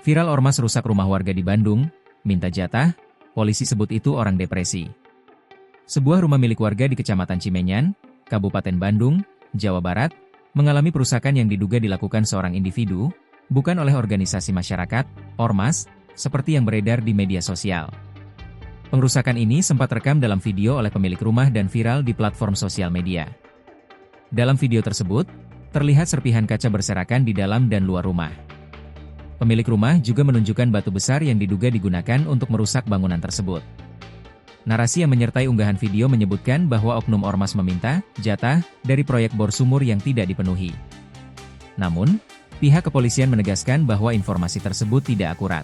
Viral ormas rusak rumah warga di Bandung, minta jatah, polisi sebut itu orang depresi. Sebuah rumah milik warga di Kecamatan Cimenyan, Kabupaten Bandung, Jawa Barat, mengalami perusakan yang diduga dilakukan seorang individu, bukan oleh organisasi masyarakat, ormas, seperti yang beredar di media sosial. Pengerusakan ini sempat rekam dalam video oleh pemilik rumah dan viral di platform sosial media. Dalam video tersebut, terlihat serpihan kaca berserakan di dalam dan luar rumah. Pemilik rumah juga menunjukkan batu besar yang diduga digunakan untuk merusak bangunan tersebut. Narasi yang menyertai unggahan video menyebutkan bahwa oknum ormas meminta jatah dari proyek bor sumur yang tidak dipenuhi. Namun, pihak kepolisian menegaskan bahwa informasi tersebut tidak akurat.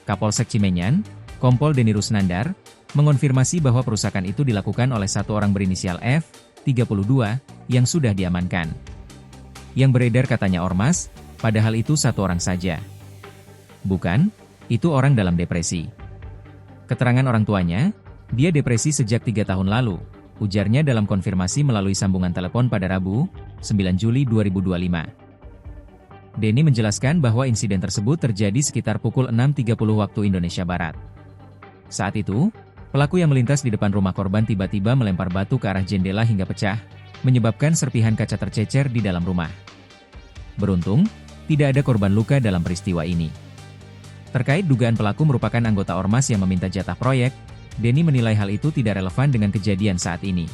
Kapolsek Cimenyan, Kompol Deni Rusnandar, mengonfirmasi bahwa perusakan itu dilakukan oleh satu orang berinisial F, 32, yang sudah diamankan. Yang beredar katanya ormas, padahal itu satu orang saja. Bukan, itu orang dalam depresi. Keterangan orang tuanya, dia depresi sejak 3 tahun lalu, ujarnya dalam konfirmasi melalui sambungan telepon pada Rabu, 9 Juli 2025. Deni menjelaskan bahwa insiden tersebut terjadi sekitar pukul 6.30 waktu Indonesia Barat. Saat itu, pelaku yang melintas di depan rumah korban tiba-tiba melempar batu ke arah jendela hingga pecah, menyebabkan serpihan kaca tercecer di dalam rumah. Beruntung, tidak ada korban luka dalam peristiwa ini. Terkait dugaan pelaku merupakan anggota ormas yang meminta jatah proyek, Deni menilai hal itu tidak relevan dengan kejadian saat ini.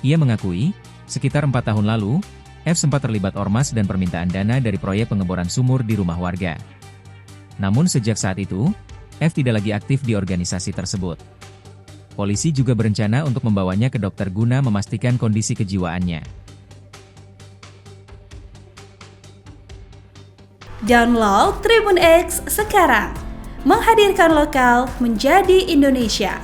Ia mengakui, sekitar 4 tahun lalu, F sempat terlibat ormas dan permintaan dana dari proyek pengeboran sumur di rumah warga. Namun sejak saat itu, F tidak lagi aktif di organisasi tersebut. Polisi juga berencana untuk membawanya ke dokter guna memastikan kondisi kejiwaannya. Download Tribun X sekarang, menghadirkan lokal menjadi Indonesia.